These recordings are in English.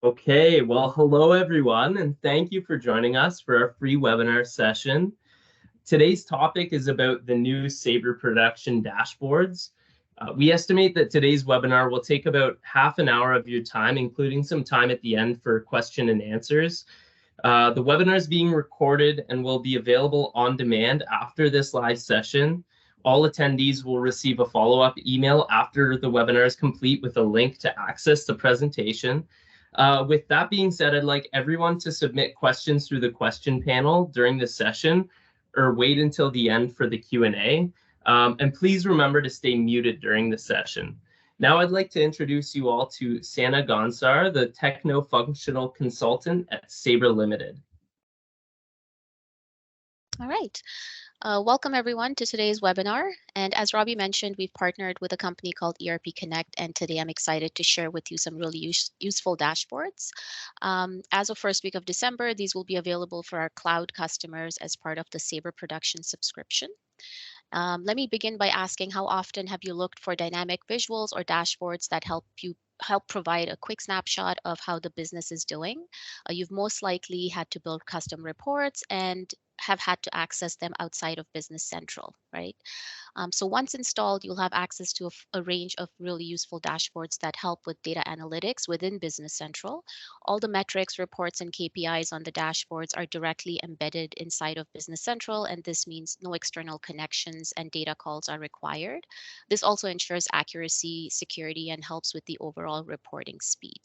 Okay, well, hello everyone, and thank you for joining us for our free webinar session. Today's topic is about the new Sabre Production dashboards. We estimate that today's webinar will take about half an hour of your time, including some time at the end for question and answers. The webinar is being recorded and will be available on demand after this live session. All attendees will receive a follow-up email after the webinar is complete with a link to access the presentation. With that being said, I'd like everyone to submit questions through the question panel during the session or wait until the end for the Q&A. And please remember to stay muted during the session. Now I'd like to introduce you all to Sana Ghansar, the Techno Functional Consultant at Sabre Limited. All right. Welcome everyone to today's webinar. And as Robbie mentioned, we've partnered with a company called ERP Connect, and today I'm excited to share with you some really useful dashboards. As of first week of December, these will be available for our cloud customers as part of the Sabre Production subscription. Let me begin by asking, how often have you looked for dynamic visuals or dashboards that help provide a quick snapshot of how the business is doing? You've most likely had to build custom reports and have had to access them outside of Business Central, right? So once installed, you'll have access to a range of really useful dashboards that help with data analytics within Business Central. All the metrics, reports, and KPIs on the dashboards are directly embedded inside of Business Central, and this means no external connections and data calls are required. This also ensures accuracy, security, and helps with the overall reporting speed.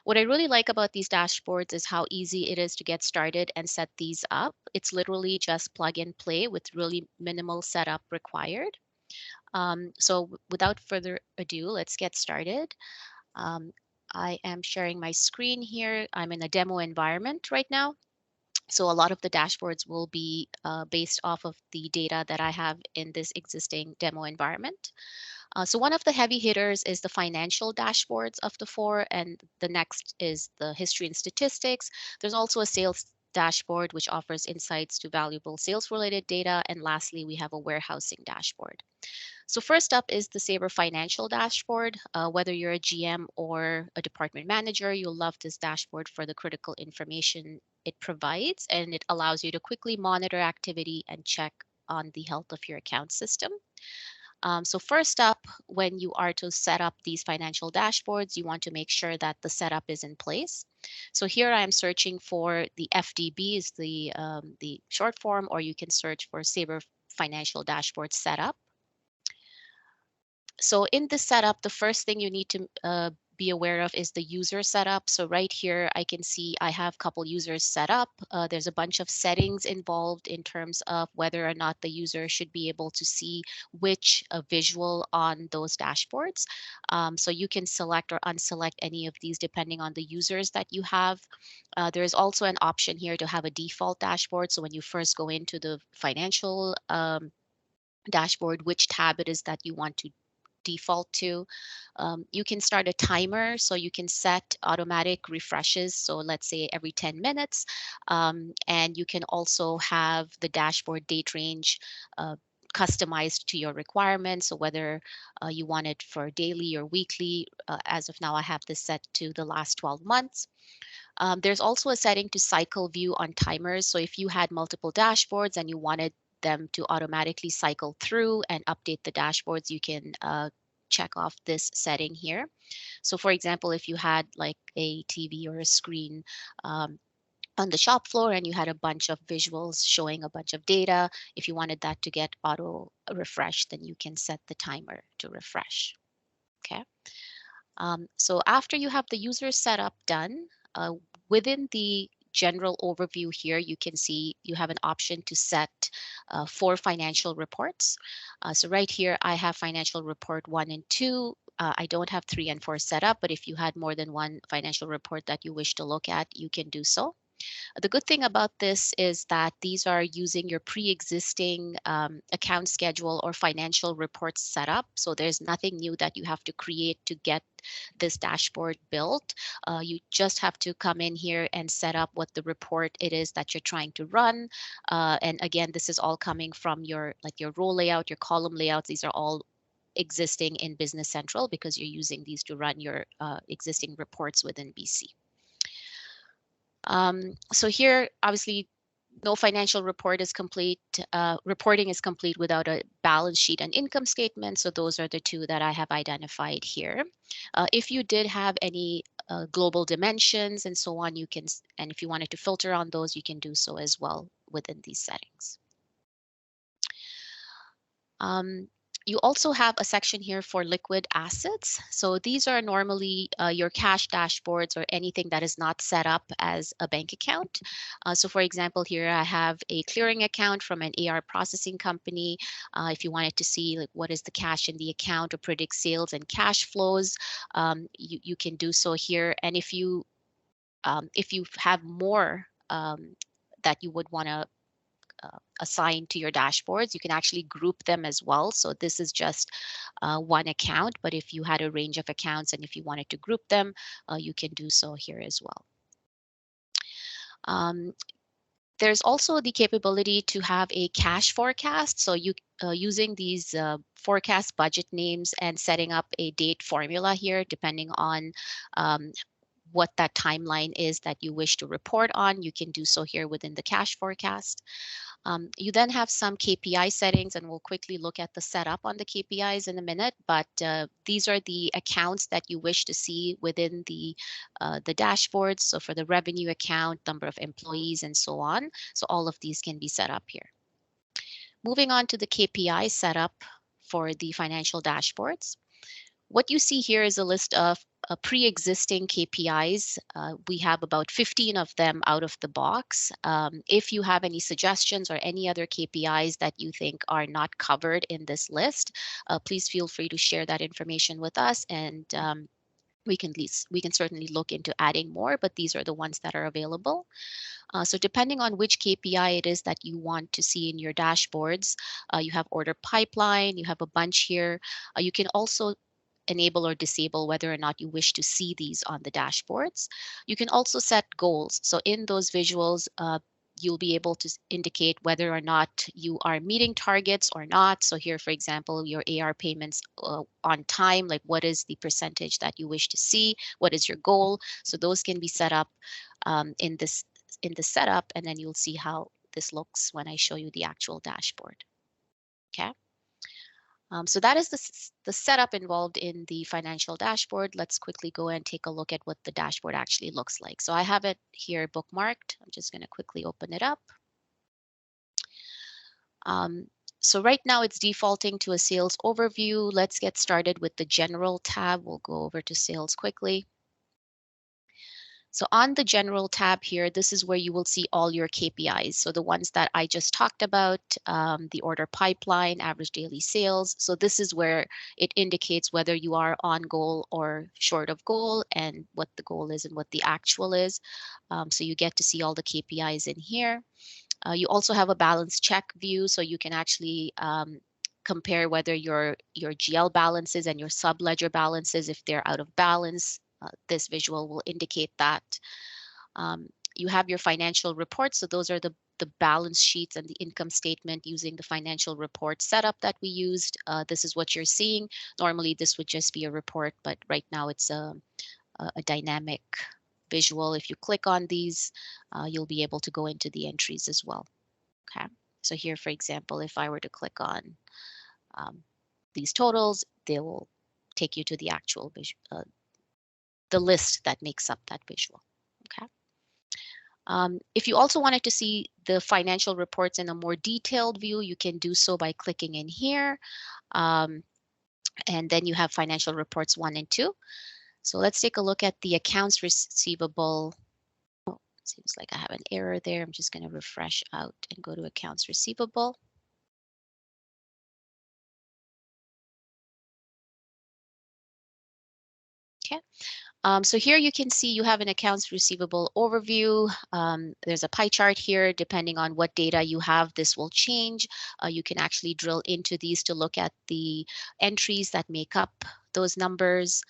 What I really like about these dashboards is how easy it is to get started and set these up. It's literally just plug and play with really minimal setup required. So without further ado, let's get started. I am sharing my screen here. I'm in a demo environment right now. So a lot of the dashboards will be based off of the data that I have in this existing demo environment. So one of the heavy hitters is the financial dashboards of the four, and the next is the history and statistics. There's also a sales dashboard, which offers insights to valuable sales-related data. And lastly, we have a warehousing dashboard. So first up is the Sabre Financial Dashboard. Whether you're a GM or a department manager, you'll love this dashboard for the critical information it provides, and it allows you to quickly monitor activity and check on the health of your account system. So first up, when you are to set up these financial dashboards, you want to make sure that the setup is in place. So here I am searching for the FDB is the short form, or you can search for Sabre Financial Dashboard Setup. So in this setup, the first thing you need to be aware of is the user setup. So right here, I can see I have a couple users set up. There's a bunch of settings involved in terms of whether or not the user should be able to see which visual on those dashboards. So you can select or unselect any of these depending on the users that you have. There is also an option here to have a default dashboard. So when you first go into the financial dashboard, which tab it is that you want to default to. You can start a timer, so you can set automatic refreshes. So let's say every 10 minutes. And you can also have the dashboard date range customized to your requirements. So whether you want it for daily or weekly, as of now, I have this set to the last 12 months. There's also a setting to cycle view on timers. So if you had multiple dashboards and you wanted them to automatically cycle through and update the dashboards, you can check off this setting here. So for example, if you had like a TV or a screen on the shop floor and you had a bunch of visuals showing a bunch of data, if you wanted that to get auto refreshed, then you can set the timer to refresh. Okay. So after you have the user setup done, within the general overview here, you can see you have an option to set 4 financial reports. So right here, I have financial report 1 and 2. I don't have 3 and 4 set up, but if you had more than one financial report that you wish to look at, you can do so. The good thing about this is that these are using your pre-existing account schedule or financial reports setup. So there's nothing new that you have to create to get this dashboard built. You just have to come in here and set up what the report it is that you're trying to run. And again, this is all coming from your row layout, your column layouts. These are all existing in Business Central because you're using these to run your existing reports within BC. So here, obviously, no financial report is complete. Reporting is complete without a balance sheet and income statement. So those are the two that I have identified here. If you did have any global dimensions and so on, you can, and if you wanted to filter on those, you can do so as well within these settings. You also have a section here for liquid assets. So these are normally your cash dashboards or anything that is not set up as a bank account. So for example, here I have a clearing account from an AR processing company. If you wanted to see like what is the cash in the account or predict sales and cash flows, you can do so here. And if you have more that you would want to assigned to your dashboards, you can actually group them as well. So this is just one account, but if you had a range of accounts and if you wanted to group them, you can do so here as well. There's also the capability to have a cash forecast. So you using these forecast budget names and setting up a date formula here, depending on what that timeline is that you wish to report on, you can do so here within the cash forecast. You then have some KPI settings, and we'll quickly look at the setup on the KPIs in a minute, but these are the accounts that you wish to see within the dashboards. So for the revenue account, number of employees, and so on. So all of these can be set up here. Moving on to the KPI setup for the financial dashboards. What you see here is a list of pre-existing KPIs. We have about 15 of them out of the box. If you have any suggestions or any other KPIs that you think are not covered in this list, please feel free to share that information with us, and we can certainly look into adding more, but these are the ones that are available. So depending on which KPI it is that you want to see in your dashboards, you have order pipeline, you have a bunch here. You can also enable or disable whether or not you wish to see these on the dashboards. You can also set goals. So in those visuals, you'll be able to indicate whether or not you are meeting targets or not. So here, for example, your AR payments on time, like what is the percentage that you wish to see? What is your goal? So those can be set up in the setup, and then you'll see how this looks when I show you the actual dashboard. Okay. So that is the setup involved in the financial dashboard. Let's quickly go and take a look at what the dashboard actually looks like. So I have it here bookmarked. I'm just going to quickly open it up. So right now it's defaulting to a sales overview. Let's get started with the general tab. We'll go over to sales quickly. So on the general tab here, this is where you will see all your KPIs. So the ones that I just talked about, the order pipeline, average daily sales. So this is where it indicates whether you are on goal or short of goal and what the goal is and what the actual is. So you get to see all the KPIs in here. You also have a balance check view, so you can actually compare whether your GL balances and your subledger balances, if they're out of balance. This visual will indicate that. You have your financial reports. So those are the balance sheets and the income statement using the financial report setup that we used. This is what you're seeing. Normally, this would just be a report, but right now it's a dynamic visual. If you click on these, you'll be able to go into the entries as well. Okay. So here, for example, if I were to click on these totals, they will take you to the actual the list that makes up that visual. Okay. If you also wanted to see the financial reports in a more detailed view, you can do so by clicking in here. And then you have financial reports 1 and 2. So let's take a look at the accounts receivable. Oh, seems like I have an error there. I'm just going to refresh out and go to accounts receivable. Okay. So here you can see you have an accounts receivable overview. There's a pie chart here. Depending on what data you have, this will change. You can actually drill into these to look at the entries that make up those numbers.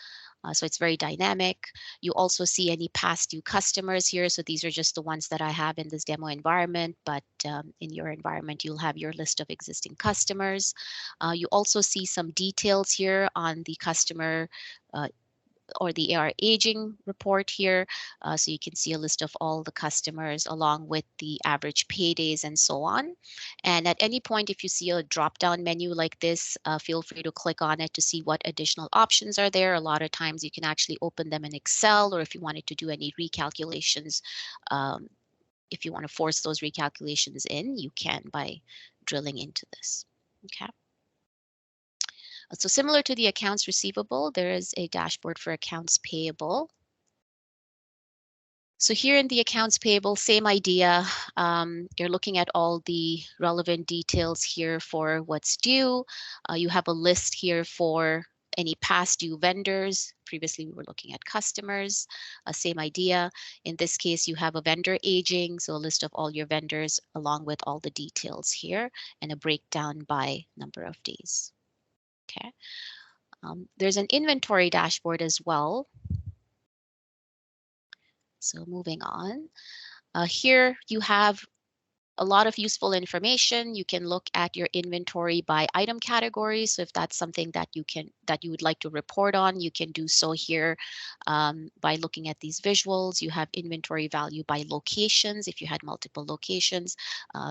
So it's very dynamic. You also see any past due customers here. So these are just the ones that I have in this demo environment, but in your environment, you'll have your list of existing customers. You also see some details here on the customer or the AR aging report here. So you can see a list of all the customers along with the average paydays and so on. And at any point, if you see a drop-down menu like this, feel free to click on it to see what additional options are there. A lot of times you can actually open them in Excel, or if you wanted to do any recalculations, if you want to force those recalculations in, you can by drilling into this. Okay. So similar to the accounts receivable, there is a dashboard for accounts payable. So here in the accounts payable, same idea. You're looking at all the relevant details here for what's due. You have a list here for any past due vendors. Previously, we were looking at customers. Same idea. In this case, you have a vendor aging, so a list of all your vendors along with all the details here and a breakdown by number of days. Okay. There's an inventory dashboard as well. So moving on. Here you have a lot of useful information. You can look at your inventory by item category. So if that's something that you would like to report on, you can do so here by looking at these visuals. You have inventory value by locations if you had multiple locations.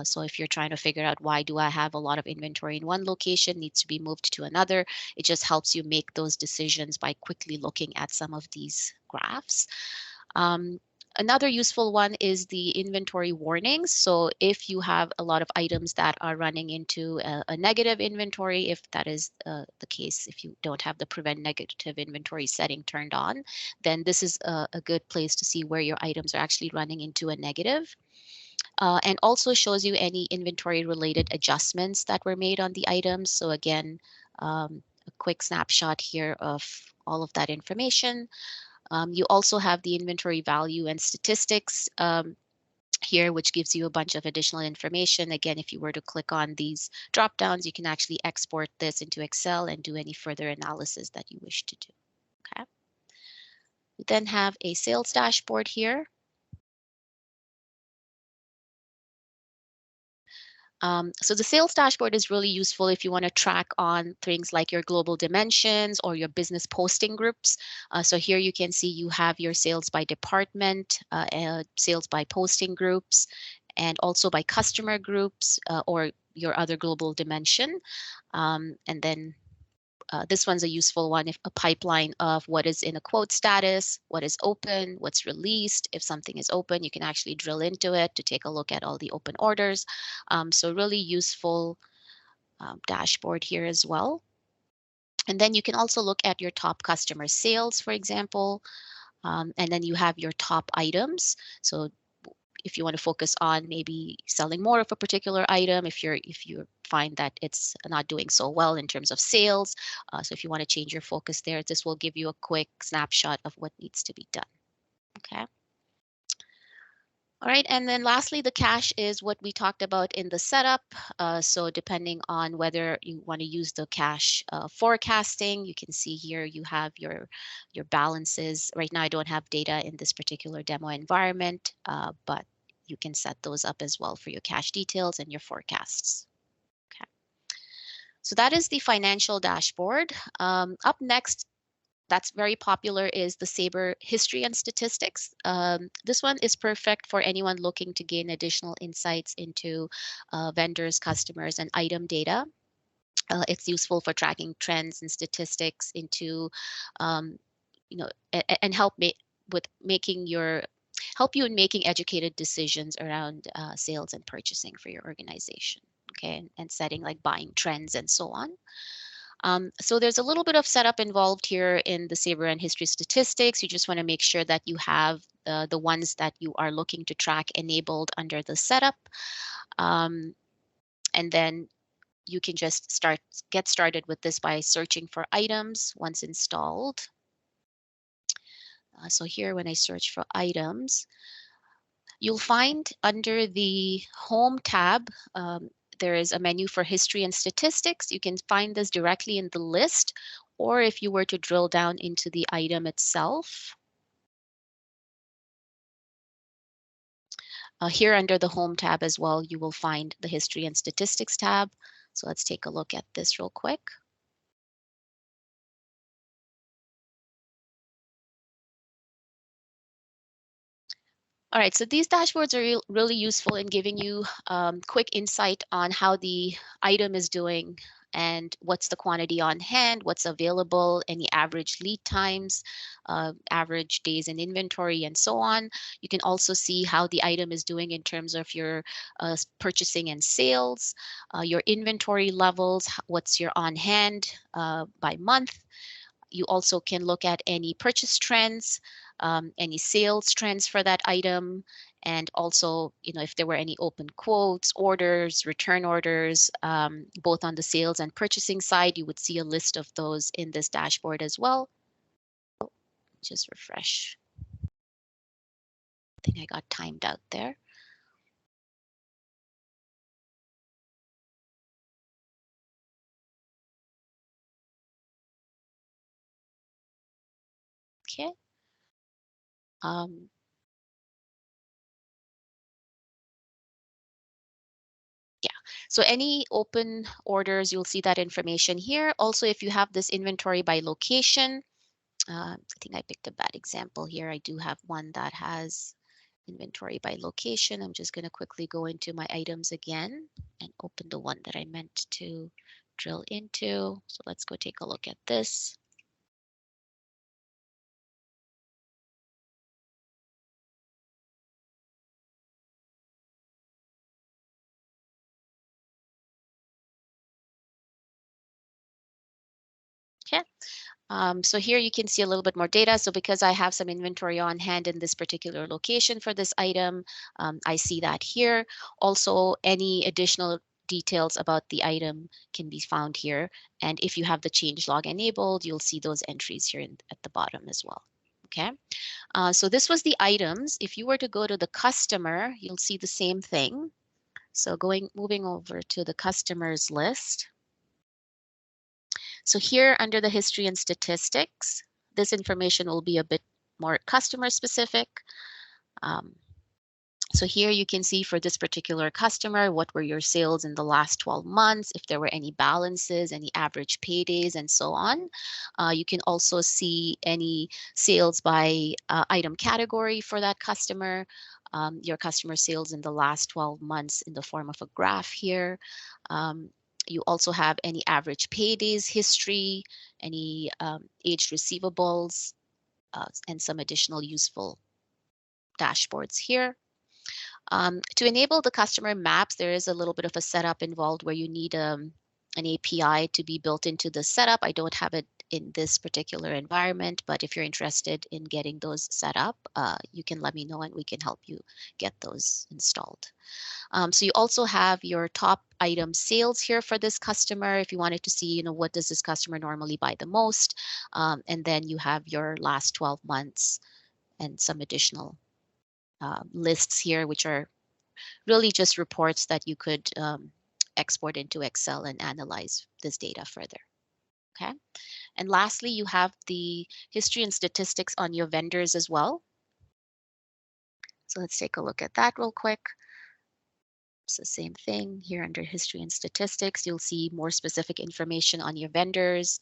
So if you're trying to figure out why do I have a lot of inventory in one location, needs to be moved to another, it just helps you make those decisions by quickly looking at some of these graphs. Another useful one is the inventory warnings. So if you have a lot of items that are running into a negative inventory, if that is the case, if you don't have the prevent negative inventory setting turned on, then this is a good place to see where your items are actually running into a negative. And also shows you any inventory related adjustments that were made on the items. So again, a quick snapshot here of all of that information. You also have the inventory value and statistics here, which gives you a bunch of additional information. Again, if you were to click on these drop downs, you can actually export this into Excel and do any further analysis that you wish to do. Okay. We then have a sales dashboard here. So the sales dashboard is really useful if you want to track on things like your global dimensions or your business posting groups. So here you can see you have your sales by department, sales by posting groups, and also by customer groups or your other global dimension. And then this one's a useful one, if a pipeline of what is in a quote status, what is open, what's released. If something is open, you can actually drill into it to take a look at all the open orders. So really useful dashboard here as well. And then you can also look at your top customer sales, for example, and then you have your top items. So if you want to focus on maybe selling more of a particular item, if you find that it's not doing so well in terms of sales, so if you want to change your focus there, this will give you a quick snapshot of what needs to be done. Okay. All right, and then lastly, the cache is what we talked about in the setup. So depending on whether you want to use the cache forecasting, you can see here you have your balances. Right now, I don't have data in this particular demo environment, but you can set those up as well for your cache details and your forecasts. Okay. So that is the financial dashboard. Up next, that's very popular, is the Sabre History and Statistics. This one is perfect for anyone looking to gain additional insights into vendors, customers, and item data. It's useful for tracking trends and statistics into, and help you in making educated decisions around sales and purchasing for your organization. Okay, and setting like buying trends and so on. So there's a little bit of setup involved here in the Sabre and History Statistics. You just want to make sure that you have the ones that you are looking to track enabled under the setup. And then you can just get started with this by searching for items once installed. So here, when I search for items, you'll find under the Home tab, there is a menu for history and statistics. You can find this directly in the list, or if you were to drill down into the item itself. Here under the Home tab as well, you will find the history and statistics tab. So let's take a look at this real quick. All right, so these dashboards are really useful in giving you quick insight on how the item is doing and what's the quantity on hand, what's available, any average lead times, average days in inventory, and so on. You can also see how the item is doing in terms of your purchasing and sales, your inventory levels, what's your on hand by month. You also can look at any purchase trends, any sales trends for that item, and also, if there were any open quotes, orders, return orders, both on the sales and purchasing side, you would see a list of those in this dashboard as well. Just refresh. I think I got timed out there. Okay. Yeah, so any open orders, you'll see that information here. Also, if you have this inventory by location, I think I picked a bad example here. I do have one that has inventory by location. I'm just going to quickly go into my items again and open the one that I meant to drill into. So let's go take a look at this. Okay. So here you can see a little bit more data. So because I have some inventory on hand in this particular location for this item, I see that here. Also, any additional details about the item can be found here. And if you have the change log enabled, you'll see those entries here at the bottom as well. Okay. So this was the items. If you were to go to the customer, you'll see the same thing. So moving over to the customers list. So here under the history and statistics, this information will be a bit more customer specific. So here you can see for this particular customer, what were your sales in the last 12 months, if there were any balances, any average paydays, and so on. You can also see any sales by item category for that customer, your customer sales in the last 12 months in the form of a graph here. You also have any average paydays history, any aged receivables, and some additional useful dashboards here. To enable the customer maps, there is a little bit of a setup involved where you need an API to be built into the setup. I don't have it in this particular environment, but if you're interested in getting those set up, you can let me know and we can help you get those installed. So you also have your top item sales here for this customer. If you wanted to see, what does this customer normally buy the most? And then you have your last 12 months and some additional lists here, which are really just reports that you could export into Excel and analyze this data further. Okay. And lastly, you have the history and statistics on your vendors as well. So let's take a look at that real quick. It's the same thing here under history and statistics. You'll see more specific information on your vendors,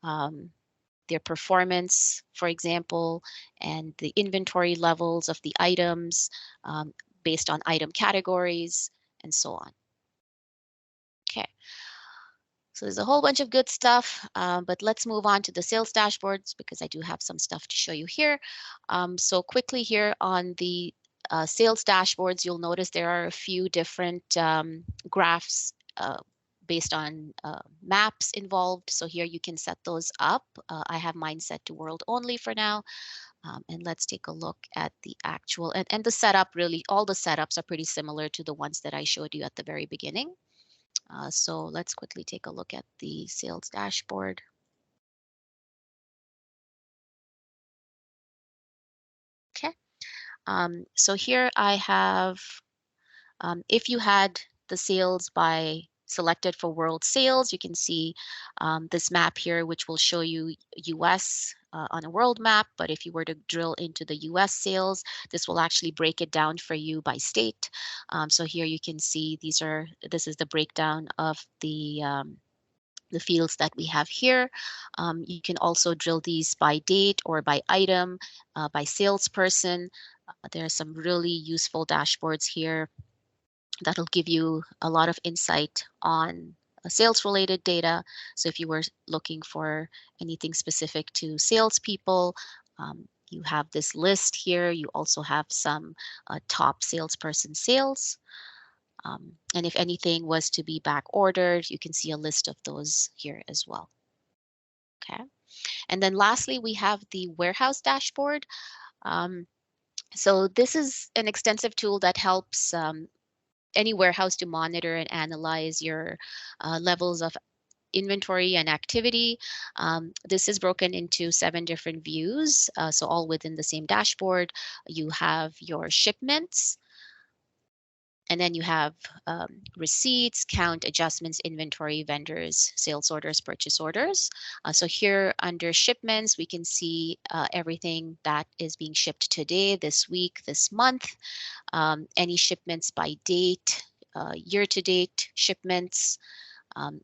their performance, for example, and the inventory levels of the items based on item categories and so on. Okay. So there's a whole bunch of good stuff, but let's move on to the sales dashboards because I do have some stuff to show you here. So quickly here on the sales dashboards, you'll notice there are a few different graphs based on maps involved. So here you can set those up. I have mine set to world only for now. And let's take a look at the actual, and the setup really, all the setups are pretty similar to the ones that I showed you at the very beginning. So let's quickly take a look at the sales dashboard. Okay. So here I have, if you had the sales by selected for world sales, you can see this map here, which will show you US on a world map. But if you were to drill into the US sales, this will actually break it down for you by state. So here you can see this is the breakdown of the fields that we have here. You can also drill these by date or by item, by salesperson. There are some really useful dashboards here that'll give you a lot of insight on sales-related data. So if you were looking for anything specific to salespeople, you have this list here. You also have some top salesperson sales. And if anything was to be back ordered, you can see a list of those here as well. Okay. And then lastly, we have the warehouse dashboard. So this is an extensive tool that helps any warehouse to monitor and analyze your levels of inventory and activity. This is broken into 7 different views, so all within the same dashboard. You have your shipments, and then you have receipts, count, adjustments, inventory, vendors, sales orders, purchase orders. So here under shipments, we can see everything that is being shipped today, this week, this month, any shipments by date, year-to-date shipments,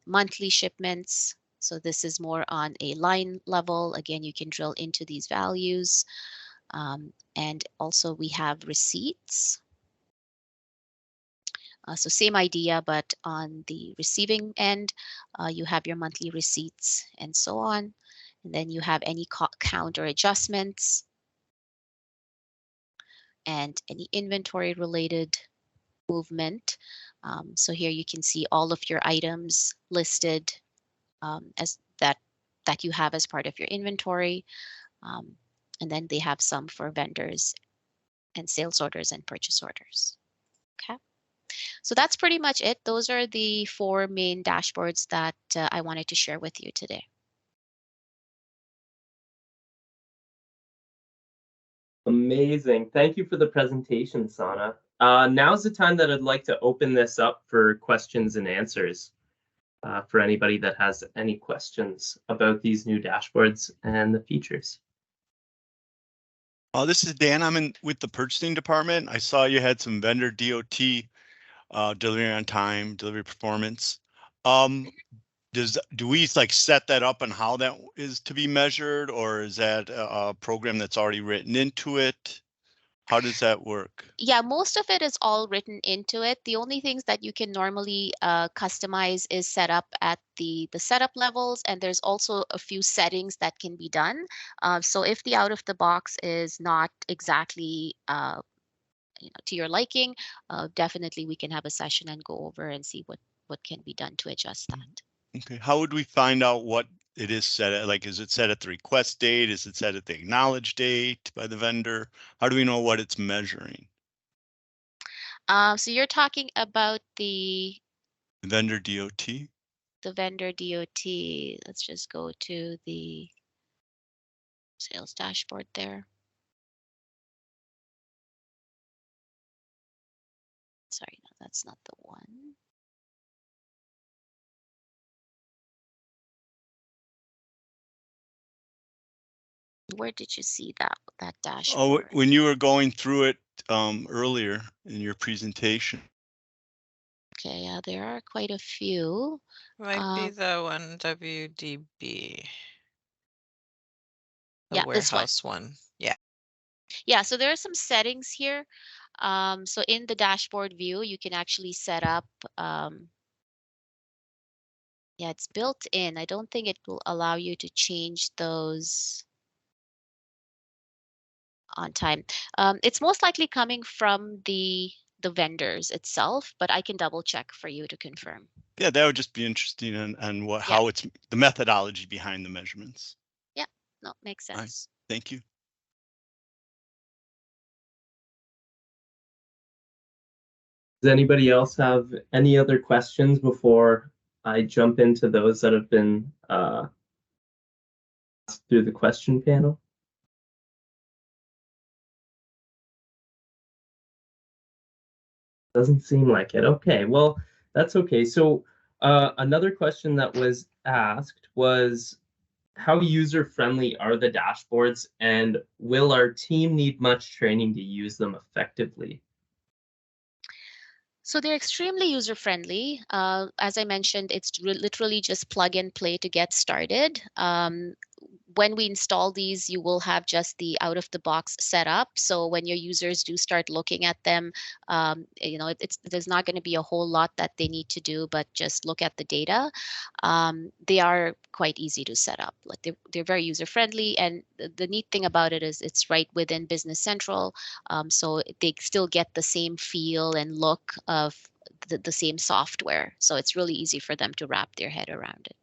monthly shipments. So this is more on a line level. Again, you can drill into these values. And also we have receipts. So same idea, but on the receiving end, you have your monthly receipts and so on. And then you have any count or adjustments and any inventory related movement. So here you can see all of your items listed as that you have as part of your inventory. And then they have some for vendors and sales orders and purchase orders. Okay. So that's pretty much it. Those are the 4 main dashboards that I wanted to share with you today. Amazing. Thank you for the presentation, Sana. Now's the time that I'd like to open this up for questions and answers for anybody that has any questions about these new dashboards and the features. This is Dan. I'm with the purchasing department. I saw you had some vendor DOT, delivery on time, delivery performance. Do we like set that up and how that is to be measured, or is that a program that's already written into it? How does that work? Yeah, most of it is all written into it. The only things that you can normally customize is set up at the setup levels, and there's also a few settings that can be done. So if the out of the box is not exactly to your liking, definitely we can have a session and go over and see what can be done to adjust that. Okay, how would we find out what it is set at? Like, is it set at the request date? Is it set at the acknowledge date by the vendor? How do we know what it's measuring? So you're talking about the Vendor DOT? The vendor DOT. Let's just go to the sales dashboard there. Sorry, no, that's not the one. Where did you see that dashboard? Oh, when you were going through it earlier in your presentation. Okay, yeah, there are quite a few. Might be the one WDB. The Yeah, warehouse one. Yeah. Yeah, so there are some settings here. So in the dashboard view, you can actually set up, yeah, it's built in. I don't think it will allow you to change those on time. It's most likely coming from the vendors itself, but I can double check for you to confirm. Yeah, that would just be interesting and how it's the methodology behind the measurements. Yeah, no, makes sense. Right. Thank you. Does anybody else have any other questions before I jump into those that have been asked through the question panel? Doesn't seem like it. Okay, well, that's okay. So another question that was asked was, how user-friendly are the dashboards, and will our team need much training to use them effectively? So they're extremely user-friendly. As I mentioned, it's literally just plug and play to get started. when we install these, you will have just the out-of-the-box setup. So when your users do start looking at them, there's not going to be a whole lot that they need to do, but just look at the data. They are quite easy to set up. Like they're very user-friendly, and the neat thing about it is it's right within Business Central, so they still get the same feel and look of the same software. So it's really easy for them to wrap their head around it.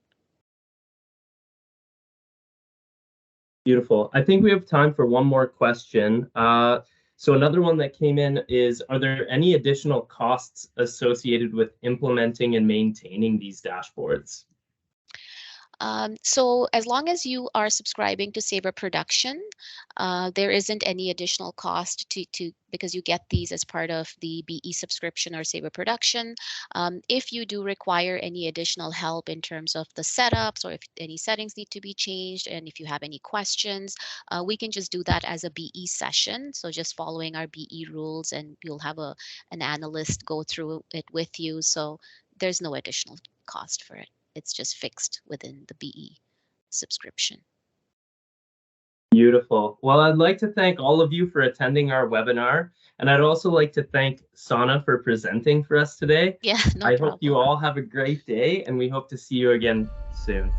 Beautiful. I think we have time for one more question. So another one that came in is, are there any additional costs associated with implementing and maintaining these dashboards? So as long as you are subscribing to Sabre Production, there isn't any additional cost because you get these as part of the BE subscription or Sabre Production. If you do require any additional help in terms of the setups, or if any settings need to be changed, and if you have any questions, we can just do that as a BE session. So just following our BE rules, and you'll have an analyst go through it with you. So there's no additional cost for it. It's just fixed within the BE subscription. Beautiful. Well, I'd like to thank all of you for attending our webinar. And I'd also like to thank Sana for presenting for us today. Yeah, no I problem. hope you all have a great day, and we hope to see you again soon.